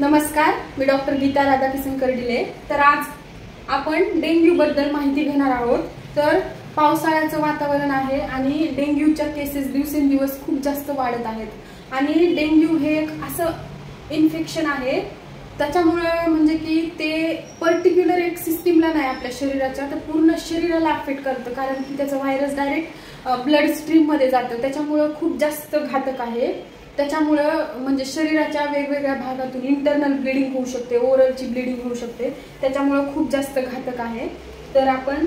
नमस्कार, मी डॉक्टर गीता राधाकिशन कर्डिले। तर आज आपण डेंग्यू बद्दल माहिती घेणार आहोत। तर पावसाळ्याचं वातावरण आहे आणि डेंग्यूच्या केसेस दिवसेंदिवस खूप जास्त वाढत आहेत आणि डेंग्यू हे एक असं इन्फेक्शन आहे त्याच्यामुळे म्हणजे की ते पर्टिक्युलर एक सिस्टीमला नाही आपल्या शरीराच्या, तर पूर्ण शरीराला अफेक्ट करतं, कारण की त्याचा व्हायरस डायरेक्ट ब्लड स्ट्रीम मध्ये जातं, त्याच्यामुळे खूप जास्त घातक आहे। त्याच्यामुळे म्हणजे शरीराच्या वेगवेगळ्या भागातून इंटरनल ब्लीडिंग होऊ शकते, ओरलची ब्लीडिंग होऊ शकते, त्याच्यामुळे खूप जास्त घातक आहे। तर आपण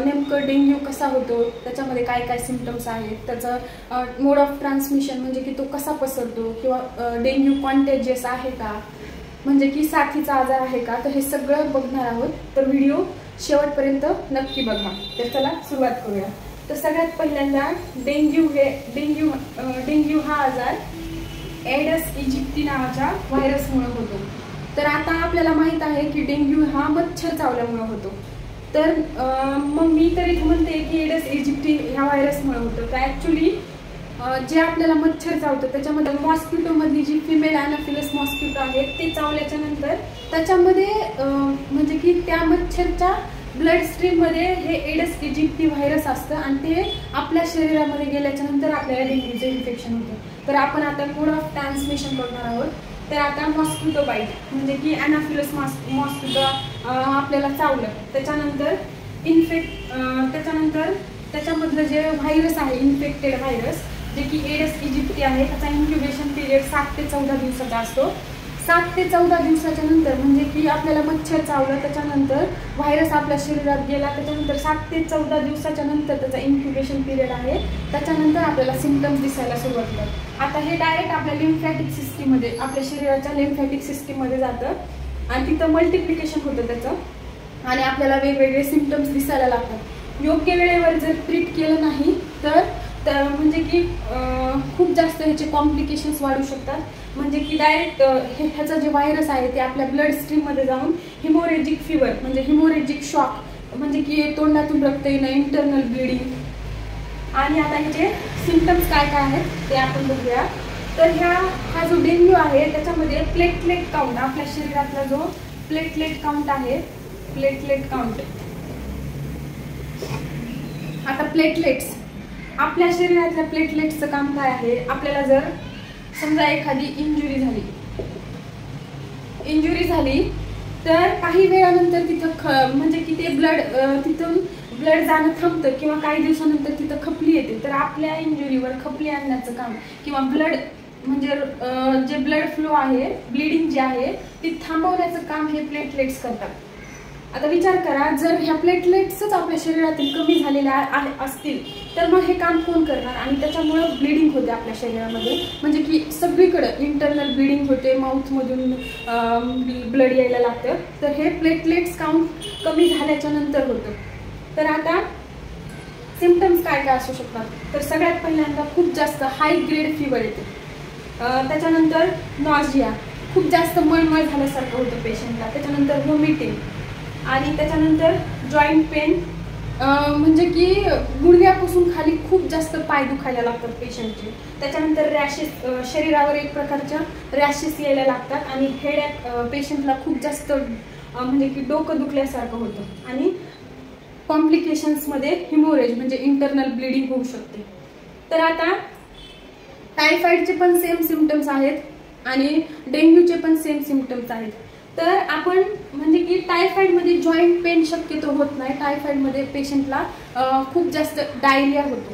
नेमकं डेंग्यू कसा होतो, त्याच्यामध्ये काय काय सिम्पटम्स आहेत, त्याचं मोड ऑफ ट्रान्समिशन म्हणजे की तो कसा पसरतो, किंवा डेंग्यू कॉन्टेजियस आहे का, म्हणजे की साथीचा आजार आहे का, तर हे सगळं बघणार आहोत। तर व्हिडिओ शेवटपर्यंत नक्की बघा। तर चला सुरुवात करूया। तर सगळ्यात पहिल्यांदा डेंग्यू हा आजार एडस इजिप्टी नावाच्या व्हायरसमुळे होतो। तर आता आपल्याला माहित आहे की डेंग्यू हा मच्छर चावल्यामुळे होतो। तर मग मी तर इथे म्हणते की एडस इजिप्टी ह्या व्हायरसमुळे होतं। तर ऍक्च्युली जे आपल्याला मच्छर चावतं त्याच्यामध्ये मॉस्किटो मधली जी फिमेल अॅनाफिलस मॉस्किटो आहे ते चावल्याच्या नंतर त्याच्यामध्ये म्हणजे की त्या मच्छरच्या ब्लड स्ट्रीम मध्ये हे एडस इजिप्टी व्हायरस असतं आणि ते आपल्या शरीरामध्ये गेल्याच्या नंतर आपल्याला डेंग्यूचं इन्फेक्शन होतं। तर आपण आता मोड ऑफ ट्रान्समिशन बघणार आहोत। तर आता मॉस्किटो बाईट म्हणजे की अॅनाफिलस मॉस्किटो आपल्याला चावलं, त्याच्यानंतर त्याच्यामधलं जे व्हायरस आहे इन्फेक्टेड व्हायरस जे की एडस इजिप्टी आहे, त्याचा इन्क्युबेशन पिरियड 7 ते 14 दिवसाचा असतो। 7 ते 14 दिवसाच्या नंतर म्हणजे की आपल्याला मच्छर चावलं, त्याच्यानंतर व्हायरस आपल्या शरीरात गेला, त्याच्यानंतर 7 ते 14 दिवसाच्या नंतर त्याचा इन्क्युबेशन पिरियड आहे, त्याच्यानंतर आपल्याला सिम्पटम्स दिसायला सुरुवात होतात। आता हे डायरेक्ट आपल्या लिम्फॅटिक सिस्टीममध्ये, आपल्या शरीराच्या लिम्फॅटिक सिस्टीममध्ये जातं आणि तिथं मल्टिप्लिकेशन होतं त्याचं आणि आपल्याला वेगवेगळे सिम्पटम्स दिसायला लागतात। योग्य वेळेवर जर ट्रीट केलं नाही तर म्हणजे की खूप जास्त ह्याचे कॉम्प्लिकेशन्स वाढू शकतात। म्हणजे की डायरेक्ट ह्याचा जे व्हायरस आहे ते आपल्या ब्लड स्ट्रीममध्ये जाऊन हिमोरेजिक फिवर म्हणजे हिमोरेजिक शॉक म्हणजे की तोंडातून रक्त येणं, इंटरनल ब्लिडिंग। आणि आता ह्याचे सिम्पटम्स काय काय आहेत ते आपण बघूया। तर हा जो डेंग्यू आहे त्याच्यामध्ये प्लेटलेट काउंट, आपल्या शरीरातला जो प्लेटलेट काउंट आहे, प्लेटलेट काउंट, आता प्लेटलेट्स, आपल्या शरीरातल्या प्लेटलेट्सचं काम काय आहे, आपल्याला जर समजा एखादी इंजुरी झाली तर काही वेळानंतर तिथं म्हणजे की ते तिथून ब्लड जाणं थांबतं किंवा काही दिवसानंतर तिथं खपली येते, तर आपल्या इंजुरीवर खपली आणण्याचं काम किंवा ब्लड म्हणजे जे ब्लड फ्लो आहे, ब्लिडिंग जे आहे ती थांबवण्याचं काम हे प्लेटलेट्स करतात। आता विचार करा, जर ह्या प्लेटलेट्सच आपल्या शरीरातील कमी झालेल्या असतील तर मग हे काम कोण करणार, आणि त्याच्यामुळे ब्लिडिंग होते आपल्या शरीरामध्ये, म्हणजे की सगळीकडे इंटरनल ब्लिडिंग होते, माउथमधून ब्लड यायला लागतं। तर हे प्लेटलेट्स काउंट कमी झाल्याच्या नंतर होतं। तर आता सिम्पटम्स काय काय असू शकतात, तर सगळ्यात पहिल्यांदा खूप जास्त हाय ग्रेड फिवर येते, त्याच्यानंतर नॉजिया, खूप जास्त मळमळ झाल्यासारखं होतं पेशंटला, त्याच्यानंतर व्हॉमिटिंग, आणि त्याच्यानंतर जॉईंट पेन म्हणजे की गुडघ्यापासून खाली खूप जास्त पाय दुखायला लागतात पेशंटचे, त्याच्यानंतर रॅशेस, शरीरावर एक प्रकारच्या रॅशेस यायला लागतात, आणि हेडॅक, पेशंटला खूप जास्त म्हणजे की डोकं दुखल्यासारखं होतं, आणि कॉम्प्लिकेशन्समध्ये हिमोरेज म्हणजे इंटरनल ब्लिडिंग होऊ शकते। तर आता टायफॉइडचे पण सेम सिम्पटम्स आहेत आणि डेंग्यूचे पण सेम सिम्पटम्स आहेत। तर आपण म्हणजे की टायफॉइडमध्ये जॉईंट पेन शक्यतो होत नाही, टायफॉइडमध्ये पेशंटला खूप जास्त डायरिया होतो,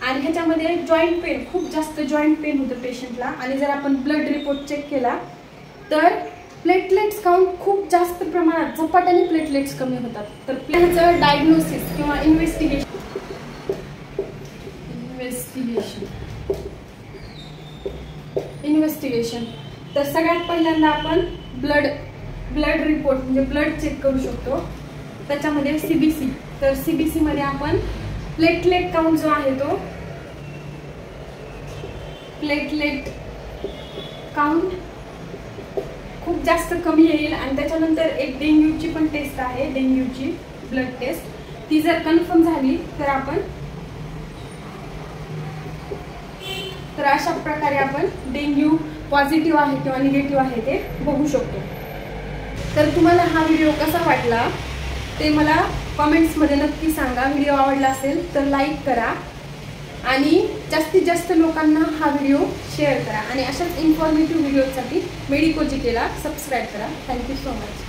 आणि ह्याच्यामध्ये जॉईंट पेन, खूप जास्त जॉईंट पेन होतं पेशंटला। आणि जर आपण ब्लड रिपोर्ट चेक केला तर प्लेटलेट्स काउंट खूप जास्त प्रमाणात झपाट्याने प्लेटलेट्स कमी होतात। तर ह्याचं डायग्नोसिस किंवा इन्व्हेस्टिगेशन तर सगळ्यात पहिल्यांदा आपण ब्लड रिपोर्ट म्हणजे ब्लड चेक करू शकतो, त्याच्यामध्ये सीबीसी, तर सीबीसी मध्ये आपण प्लेटलेट काउंट जो आहे तो प्लेटलेट काउंट खूप जास्त कमी येईल, आणि त्याच्यानंतर एक डेंग्यूची पण टेस्ट आहे, डेंग्यूची ब्लड टेस्ट, ती जर कन्फर्म झाली तर आपण तर अशा प्रकारे आपण डेंग्यू पॉझिटिव्ह आहे किंवा निगेटिव्ह आहे ते बघू शकतो. तर तुम्हाला हा व्हिडिओ कसा वाटला ते मला कमेंट्समध्ये नक्की सांगा. व्हिडिओ आवडला असेल तर लाईक करा आणि जास्तीत जास्त लोकांना हा व्हिडिओ शेअर करा आणि अशाच इन्फॉर्मेटिव्ह व्हिडिओसाठी मेडिकोजिकेला सबस्क्राईब करा. Thank you so much.